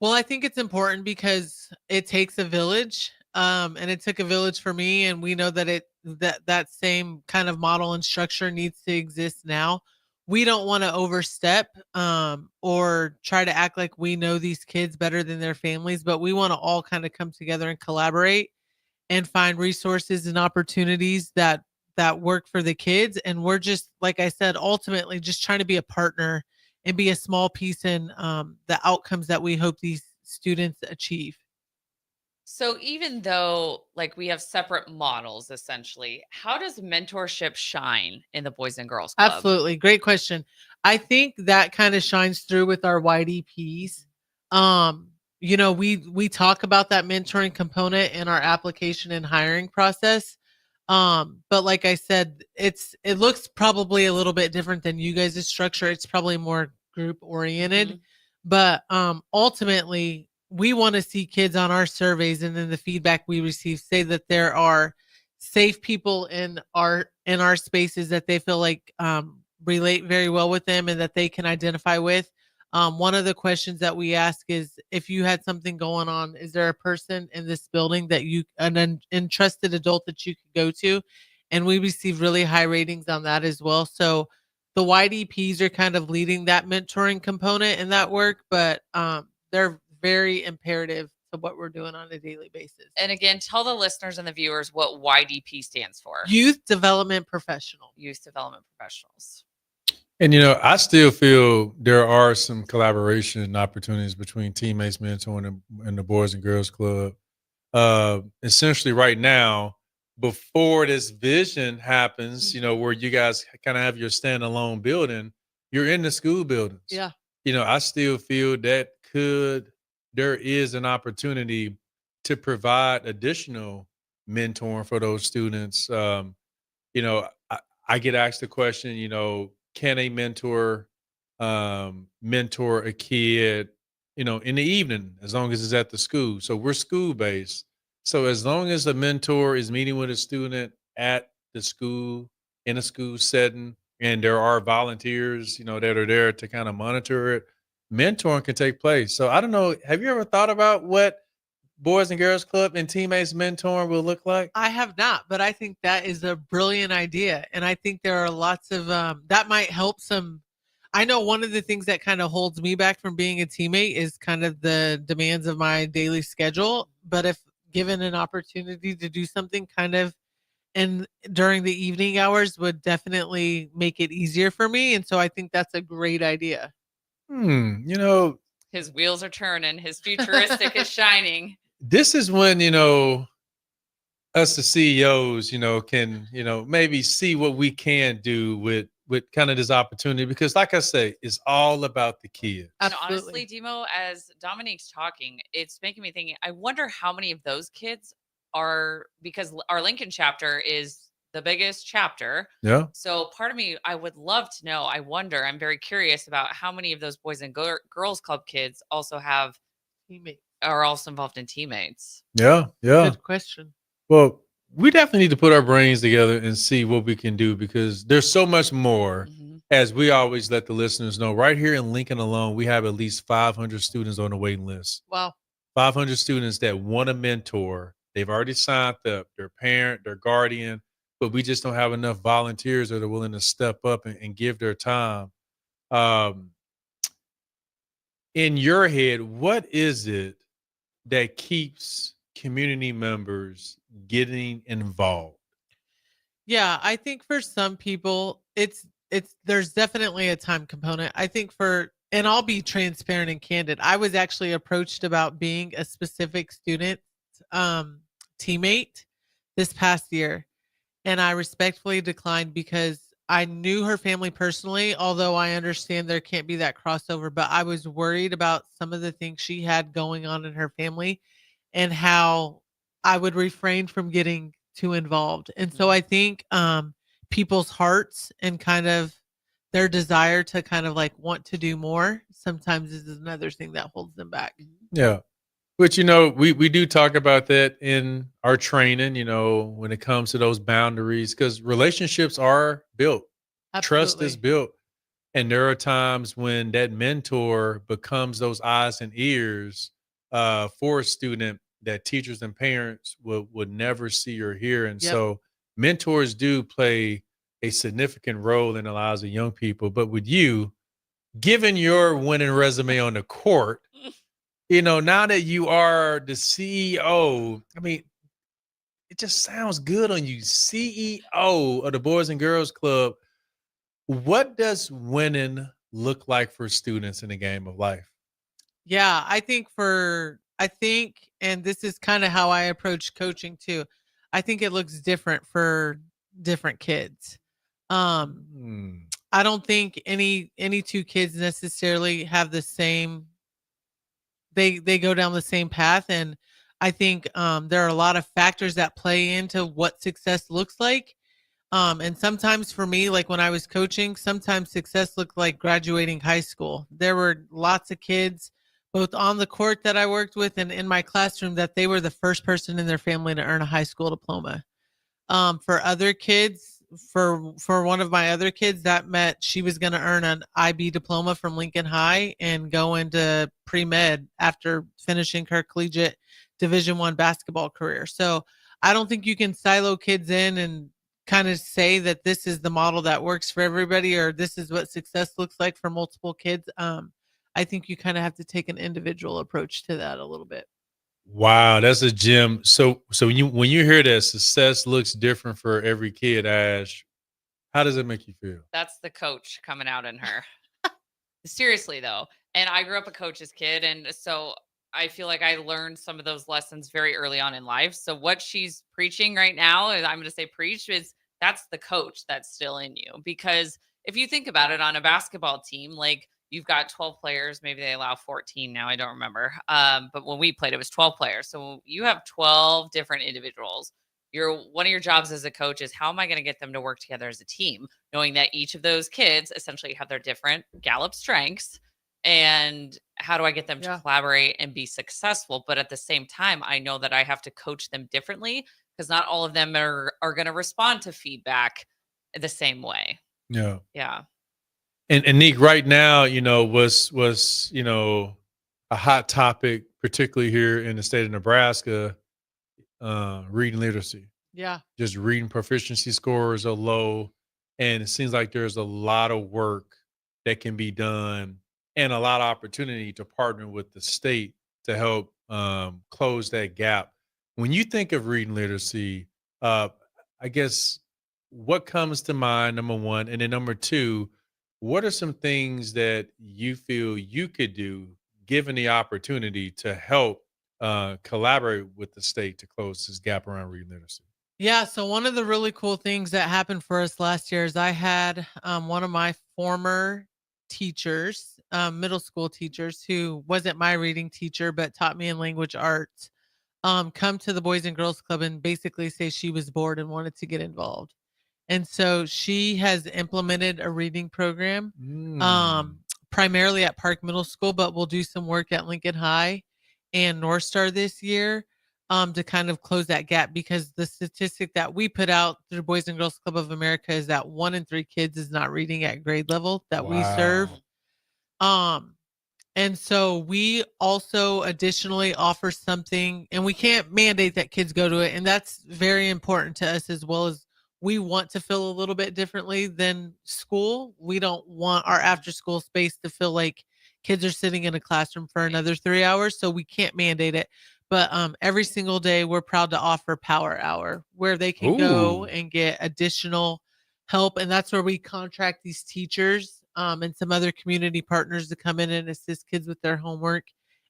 Well, I think it's important because it takes a village. And it took a village for me, and we know that that same kind of model and structure needs to exist now. We don't want to overstep or try to act like we know these kids better than their families, but we want to all kind of come together and collaborate and find resources and opportunities that work for the kids. And we're just, like I said, ultimately just trying to be a partner and be a small piece in the outcomes that we hope these students achieve. So even though like we have separate models essentially, how does mentorship shine in the Boys and Girls Club? Absolutely. Great question. I think that kind of shines through with our YDPs. We talk about that mentoring component in our application and hiring process. But like I said, it looks probably a little bit different than you guys' structure. It's probably more group oriented. But ultimately, we want to see kids on our surveys and then the feedback we receive say that there are safe people in our spaces that they feel like relate very well with them and that they can identify with. One of the questions that we ask is, if you had something going on, is there a person in this building that an entrusted adult that you could go to? And we receive really high ratings on that as well. So the YDPs are kind of leading that mentoring component in that work, but they're very imperative to what we're doing on a daily basis. And again, tell the listeners and the viewers what YDP stands for. Youth Development Professional. Youth Development Professionals. And, I still feel there are some collaboration opportunities between Teammates Mentoring and the Boys and Girls Club. Essentially right now, before this vision happens, where you guys kind of have your standalone building, you're in the school buildings. Yeah. I still feel that there is an opportunity to provide additional mentoring for those students. I get asked the question, can a mentor mentor a kid, in the evening, as long as it's at the school? So we're school based. So as long as the mentor is meeting with a student at the school, in a school setting, and there are volunteers, that are there to kind of monitor it, mentoring can take place. So I don't know. Have you ever thought about what Boys and Girls Club and Teammates Mentoring will look like? I have not, but I think that is a brilliant idea. And I think there are lots of, that might help some. I know one of the things that kind of holds me back from being a teammate is kind of the demands of my daily schedule. But if given an opportunity to do something kind of during the evening hours, would definitely make it easier for me. And so I think that's a great idea. His wheels are turning. His futuristic is shining. This is when, us the CEOs, can, maybe see what we can do with kind of this opportunity, because like I say, it's all about the kids. And honestly, Demo, as Dominique's talking, it's making me thinking, I wonder how many of those kids are, because our Lincoln chapter is the biggest chapter. Yeah. So part of me, I would love to know. I'm very curious about how many of those Boys and Girls Club kids also have teammates, are also involved in teammates. Yeah. Good question. Well, we definitely need to put our brains together and see what we can do, because there's so much more. As we always let the listeners know, right here in Lincoln alone, we have at least 500 students on the waiting list. Wow. 500 students that want a mentor. They've already signed up, their parent, their guardian, but we just don't have enough volunteers that are willing to step up and give their time. In your head, what is it that keeps community members getting involved? Yeah, I think for some people, there's definitely a time component. I think and I'll be transparent and candid. I was actually approached about being a specific student teammate this past year. And I respectfully declined because I knew her family personally, although I understand there can't be that crossover, but I was worried about some of the things she had going on in her family and how I would refrain from getting too involved. And so I think people's hearts and kind of their desire to kind of like want to do more sometimes is another thing that holds them back. Yeah. But we do talk about that in our training, when it comes to those boundaries, because relationships are built. Trust is Absolutely. built. And there are times when that mentor becomes those eyes and ears for a student that teachers and parents would never see or hear. And Yep. so mentors do play a significant role in the lives of young people. But with you, given your winning resume on the court, now that you are the CEO, I mean, it just sounds good on you. CEO of the Boys and Girls Club. What does winning look like for students in the game of life? Yeah, and this is kind of how I approach coaching too. I think it looks different for different kids. Um, Hmm. I don't think any two kids necessarily have the same they go down the same path, and I think there are a lot of factors that play into what success looks like. And sometimes for me, like when I was coaching, sometimes success looked like graduating high school. There were lots of kids, both on the court that I worked with and in my classroom, that they were the first person in their family to earn a high school diploma. For other kids, for one of my other kids, that meant she was going to earn an IB diploma from Lincoln High and go into pre-med after finishing her collegiate Division I basketball career. So I don't think you can silo kids in and kind of say that this is the model that works for everybody or this is what success looks like for multiple kids. I think you kind of have to take an individual approach to that a little bit. Wow, that's a gem. So when you hear that success looks different for every kid, Ash, how does it make you feel? That's the coach coming out in her. Seriously though. And I grew up a coach's kid, and so I feel like I learned some of those lessons very early on in life. So what she's preaching right now, and I'm going to say preach, is that's the coach that's still in you. Because if you think about it, on a basketball team, like you've got 12 players, maybe they allow 14 now, I don't remember. But when we played, it was 12 players. So you have 12 different individuals. One of your jobs as a coach is, how am I going to get them to work together as a team, knowing that each of those kids essentially have their different Gallup strengths, and how do I get them to collaborate and be successful? But at the same time, I know that I have to coach them differently because not all of them are going to respond to feedback the same way. Yeah. Yeah. And Nick, right now, was a hot topic, particularly here in the state of Nebraska, reading literacy. Yeah. Just reading proficiency scores are low, and it seems like there's a lot of work that can be done and a lot of opportunity to partner with the state to help close that gap. When you think of reading literacy, I guess what comes to mind, number one, and then number two, what are some things that you feel you could do, given the opportunity, to help collaborate with the state to close this gap around reading literacy? Yeah, so one of the really cool things that happened for us last year is I had one of my former teachers, middle school teachers, who wasn't my reading teacher but taught me in language arts, come to the Boys and Girls Club and basically say she was bored and wanted to get involved. And so she has implemented a reading program, primarily at Park Middle School, but we'll do some work at Lincoln High and North Star this year to kind of close that gap, because the statistic that we put out through Boys and Girls Club of America is that 1 in 3 kids is not reading at grade level that we serve. And so we also additionally offer something, and we can't mandate that kids go to it. And that's very important to us, as well as we want to feel a little bit differently than school. We don't want our after school space to feel like kids are sitting in a classroom for another 3 hours. So we can't mandate it. But every single day, we're proud to offer Power Hour, where they can go and get additional help. And that's where we contract these teachers and some other community partners to come in and assist kids with their homework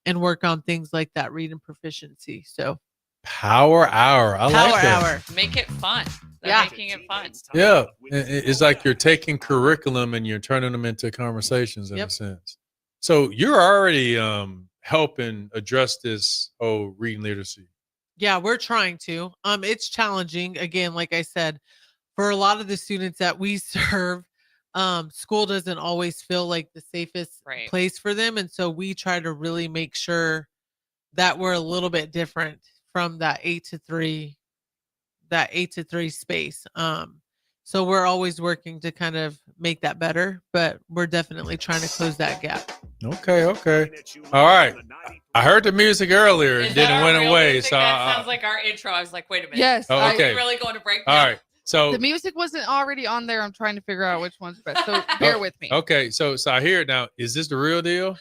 and work on things like that reading proficiency. So Power Hour. I like that. Hour. Make it fun. They're Yeah. making it fun. Yeah. It's like you're taking curriculum and you're turning them into conversations in a sense. So you're already helping address this whole reading literacy. Yeah, we're trying to. It's challenging. Again, like I said, for a lot of the students that we serve, school doesn't always feel like the safest place for them. And so we try to really make sure that we're a little bit different from that 8 to 3 space. So we're always working to kind of make that better, but we're definitely trying to close that gap. Okay. All right. I heard the music earlier. It didn't went away. Music? So That sounds like our intro. I was like, wait a minute. Yes. Oh, okay. Are we really going to break All now? right. So the music wasn't already on there. I'm trying to figure out which one's best. So bear with me. Okay. So I hear it now. Is this the real deal?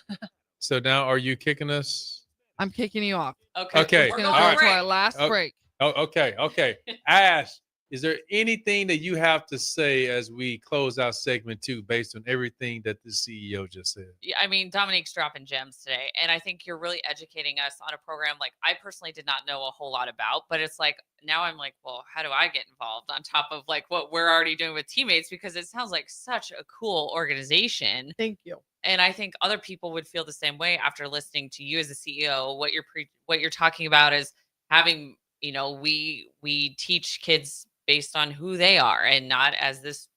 So now are you kicking us? I'm kicking you off. Okay. We're going All to right. go to our last break. Oh, okay. Ash, is there anything that you have to say as we close out segment 2 based on everything that the CEO just said? Yeah, I mean, Dominique's dropping gems today. And I think you're really educating us on a program like I personally did not know a whole lot about. But it's like, now I'm like, well, how do I get involved on top of like what we're already doing with Teammates? Because it sounds like such a cool organization. Thank you. And I think other people would feel the same way after listening to you as a CEO. What you're talking about is having, we teach kids based on who they are and not as this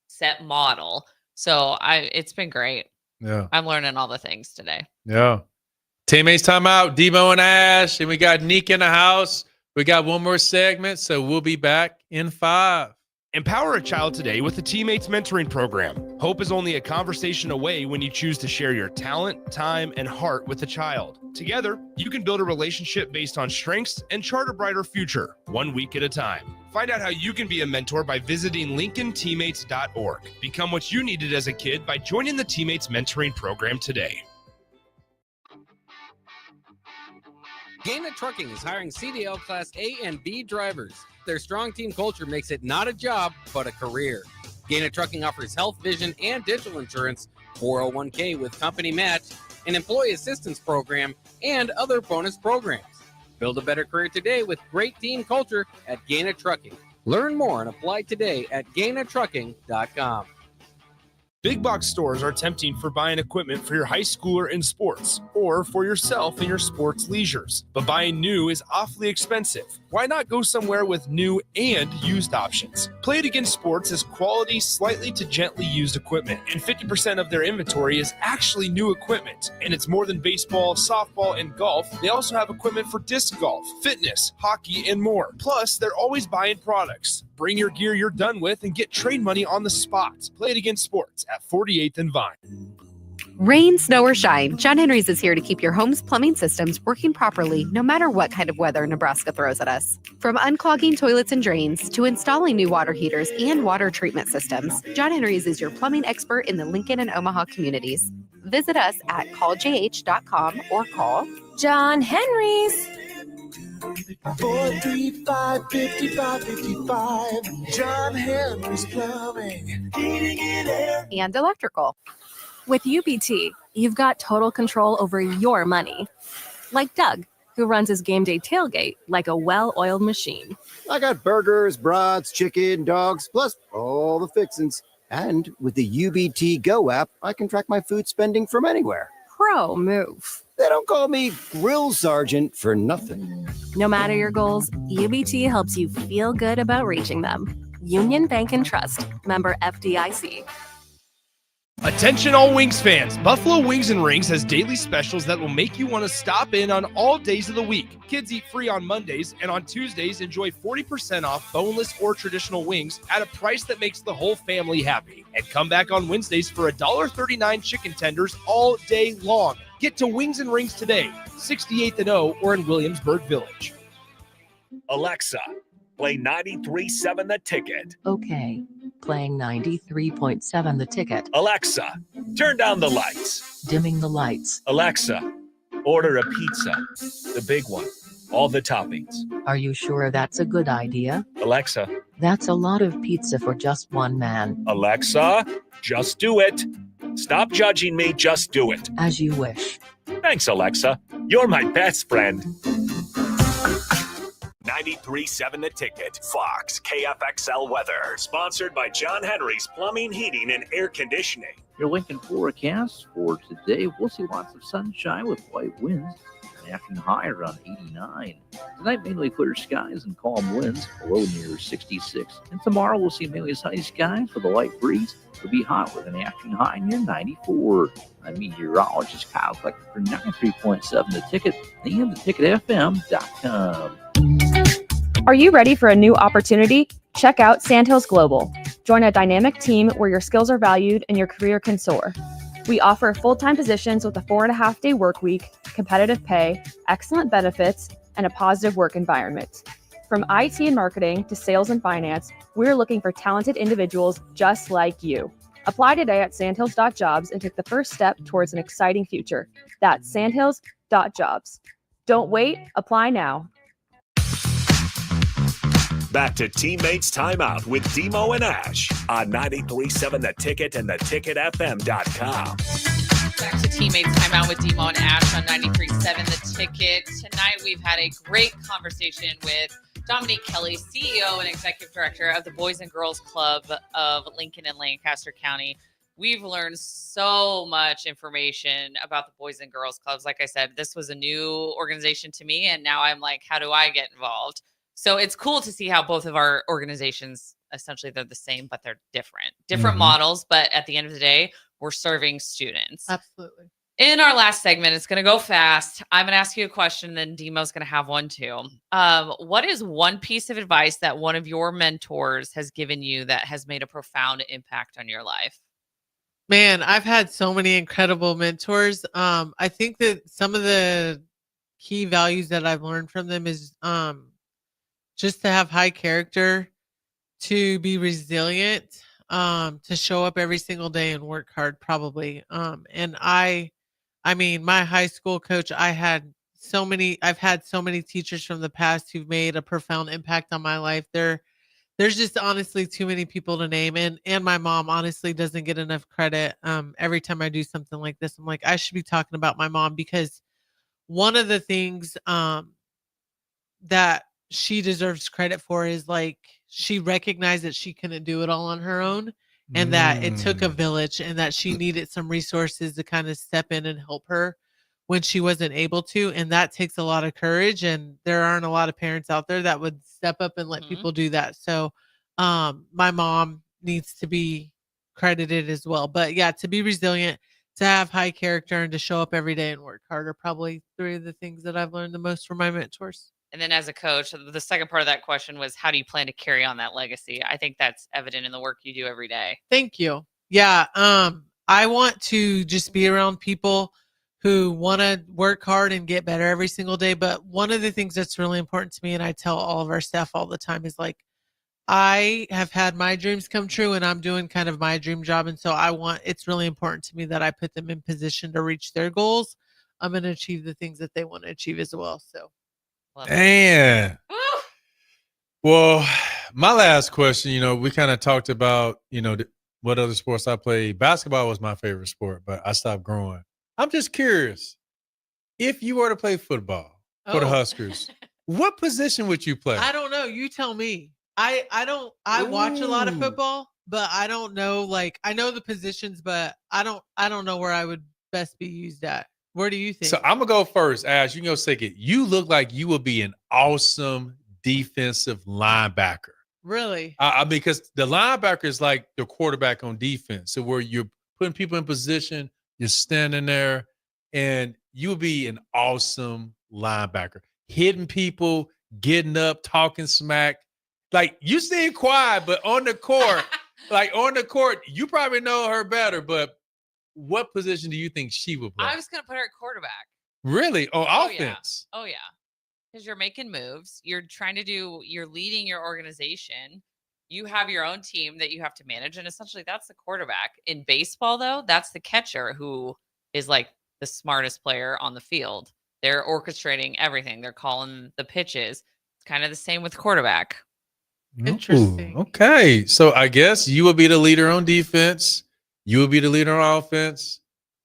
set model. So it's been great. Yeah. I'm learning all the things today. Yeah. Teammates Timeout, Debo and Ash, and we got Neek in the house. We got one more segment, so we'll be back in 5. Empower a child today with the Teammates Mentoring Program. Hope is only a conversation away when you choose to share your talent, time, and heart with the child. Together, you can build a relationship based on strengths and chart a brighter future, 1 week at a time. Find out how you can be a mentor by visiting LincolnTeammates.org. Become what you needed as a kid by joining the Teammates Mentoring Program today. Gaina Trucking is hiring CDL Class A and B drivers. Their strong team culture makes it not a job, but a career. Gaina Trucking offers health, vision, and dental insurance, 401k with company match, an employee assistance program, and other bonus programs. Build a better career today with great team culture at Gaina Trucking. Learn more and apply today at GainaTrucking.com. Big box stores are tempting for buying equipment for your high schooler in sports or for yourself in your sports leisures. But buying new is awfully expensive. Why not go somewhere with new and used options? Play It Against Sports has quality, slightly to gently used equipment, and 50% of their inventory is actually new equipment. And it's more than baseball, softball, and golf. They also have equipment for disc golf, fitness, hockey, and more. Plus, they're always buying products. Bring your gear you're done with and get trade money on the spot. Play It Against Sports at 48th and Vine. Rain, snow, or shine, John Henry's is here to keep your home's plumbing systems working properly no matter what kind of weather Nebraska throws at us. From unclogging toilets and drains to installing new water heaters and water treatment systems, John Henry's is your plumbing expert in the Lincoln and Omaha communities. Visit us at calljh.com or call John Henry's. 435-5555. John Henry's Plumbing, Heating and Air. And electrical. With UBT, you've got total control over your money. Like Doug, who runs his game day tailgate like a well-oiled machine. I got burgers, brats, chicken, dogs, plus all the fixins. And with the UBT Go app, I can track my food spending from anywhere. Pro move. They don't call me Grill Sergeant for nothing. No matter your goals, UBT helps you feel good about reaching them. Union Bank and Trust, member FDIC. Attention all Wings fans, Buffalo Wings and Rings has daily specials that will make you want to stop in on all days of the week. Kids eat free on Mondays, and on Tuesdays enjoy 40% off boneless or traditional wings at a price that makes the whole family happy. And come back on Wednesdays for $1.39 chicken tenders all day long. Get to Wings and Rings today, 68th and O or in Williamsburg Village. Alexa, play 93.7 The Ticket. Okay, playing 93.7 The Ticket. Alexa, turn down the lights. Dimming the lights. Alexa, order a pizza, the big one, all the toppings. Are you sure that's a good idea? Alexa. That's a lot of pizza for just one man. Alexa, just do it. Stop judging me, just do it. As you wish. Thanks, Alexa. You're my best friend. 93.7 The Ticket. Fox KFXL weather. Sponsored by John Henry's Plumbing, Heating, and Air Conditioning. Your Lincoln forecast for today, we'll see lots of sunshine with light winds. An afternoon high around 89. Tonight, mainly clear skies and calm winds, low near 66. And tomorrow, we'll see mainly sunny skies with a light breeze. It'll be hot with an afternoon high near 94. I'm meteorologist Kyle Fleck for 93.7 The Ticket and theticketfm.com. Are you ready for a new opportunity? Check out Sandhills Global. Join a dynamic team where your skills are valued and your career can soar. We offer full-time positions with a 4.5-day work week, competitive pay, excellent benefits, and a positive work environment. From IT and marketing to sales and finance, we're looking for talented individuals just like you. Apply today at sandhills.jobs and take the first step towards an exciting future. That's sandhills.jobs. Don't wait, apply now. Back to Teammates Timeout with Demo and Ash on 93.7 The Ticket and theticketfm.com. Back to Teammates Timeout with Demo and Ash on 93.7 The Ticket. Tonight we've had a great conversation with Dominique Kelly, CEO and Executive Director of the Boys and Girls Club of Lincoln and Lancaster County. We've learned so much information about the Boys and Girls Clubs. Like I said, this was a new organization to me, and now I'm like, how do I get involved? So it's cool to see how both of our organizations, essentially they're the same, but they're different models. But at the end of the day, we're serving students. Absolutely. In our last segment, it's going to go fast. I'm going to ask you a question, then Demo's going to have one too. What is one piece of advice that one of your mentors has given you that has made a profound impact on your life? Man, I've had so many incredible mentors. I think that some of the key values that I've learned from them is just to have high character, to be resilient, to show up every single day and work hard, probably. And I mean, my high school coach, I've had so many teachers from the past who've made a profound impact on my life. There's just honestly too many people to name. And my mom honestly doesn't get enough credit. Every time I do something like this, I'm like, I should be talking about my mom, because one of the things that she deserves credit for is, like, she recognized that she couldn't do it all on her own, and that it took a village, and that she needed some resources to kind of step in and help her when she wasn't able to. And that takes a lot of courage. And there aren't a lot of parents out there that would step up and let people do that. So my mom needs to be credited as well. But yeah, to be resilient, to have high character, and to show up every day and work hard are probably three of the things that I've learned the most from my mentors. And then as a coach, the second part of that question was, how do you plan to carry on that legacy? I think that's evident in the work you do every day. Thank you. Yeah. I want to just be around people who want to work hard and get better every single day. But one of the things that's really important to me, and I tell all of our staff all the time, is like, I have had my dreams come true, and I'm doing kind of my dream job. And so it's really important to me that I put them in position to reach their goals. I'm going to achieve the things that they want to achieve as well. So. Man. Well, my last question, we kind of talked about, what other sports I played. Basketball was my favorite sport, but I stopped growing. I'm just curious, if you were to play football for the Huskers, what position would you play? I don't know. You tell me. I watch a lot of football, but I don't know, like, I know the positions, but I don't know where I would best be used at. Where do you think? So I'm going to go first, Ash. You can go second. You look like you will be an awesome defensive linebacker. Really? Because the linebacker is like the quarterback on defense. So where you're putting people in position, you're standing there, and you'll be an awesome linebacker. Hitting people, getting up, talking smack. Like, you seem quiet, but on the court, you probably know her better, but what position do you think she would play? I was going to put her at quarterback. Really? Offense? Oh, yeah. Because you're making moves. You're leading your organization. You have your own team that you have to manage. And essentially, that's the quarterback. In baseball, though, that's the catcher, who is like the smartest player on the field. They're orchestrating everything. They're calling the pitches. It's kind of the same with quarterback. Interesting. Ooh, okay. So I guess you will be the leader on defense. You will be the leader on offense.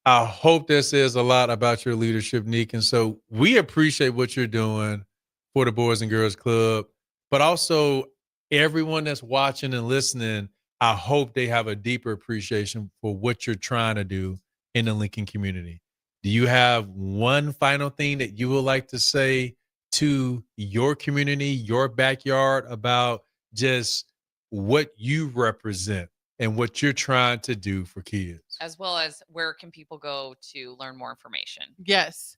I hope that says a lot about your leadership, Nick. And so we appreciate what you're doing for the Boys and Girls Club, but also everyone that's watching and listening, I hope they have a deeper appreciation for what you're trying to do in the Lincoln community. Do you have one final thing that you would like to say to your community, your backyard, about just what you represent and what you're trying to do for kids? As well as where can people go to learn more information? Yes.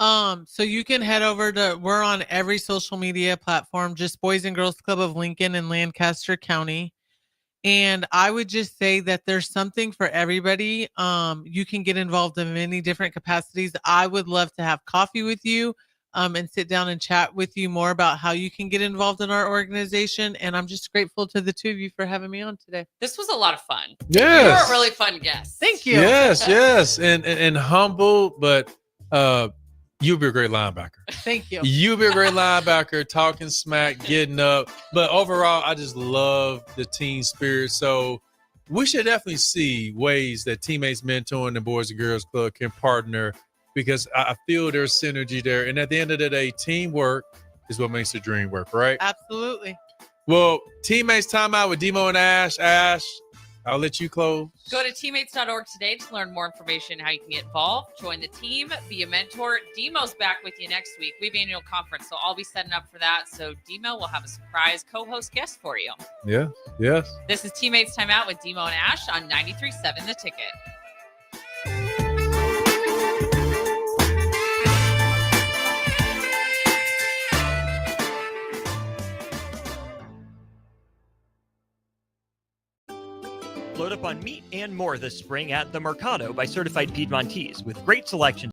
So you can head over to, we're on every social media platform, just Boys and Girls Club of Lincoln and Lancaster County. And I would just say that there's something for everybody. You can get involved in many different capacities. I would love to have coffee with you and sit down and chat with you more about how you can get involved in our organization. And I'm just grateful to the two of you for having me on today. This was a lot of fun. Yes. You're a really fun guest. Thank you. Yes. And humble, but you'll be a great linebacker. Thank you. You'll be a great linebacker, talking smack, getting up. But overall, I just love the team spirit. So we should definitely see ways that Teammates Mentoring and the Boys and Girls Club can partner, because I feel there's synergy there. And at the end of the day, teamwork is what makes the dream work, right? Absolutely. Well, Teammates Timeout with Demo and Ash. Ash, I'll let you close. Go to teammates.org today to learn more information how you can get involved, join the team, be a mentor. Demo's back with you next week. We have annual conference, so I'll be setting up for that. So Demo will have a surprise co-host guest for you. Yeah. Yes. This is Teammates Timeout with Demo and Ash on 93.7 The Ticket. Load up on meat and more this spring at The Mercado by Certified Piedmontese with great selection.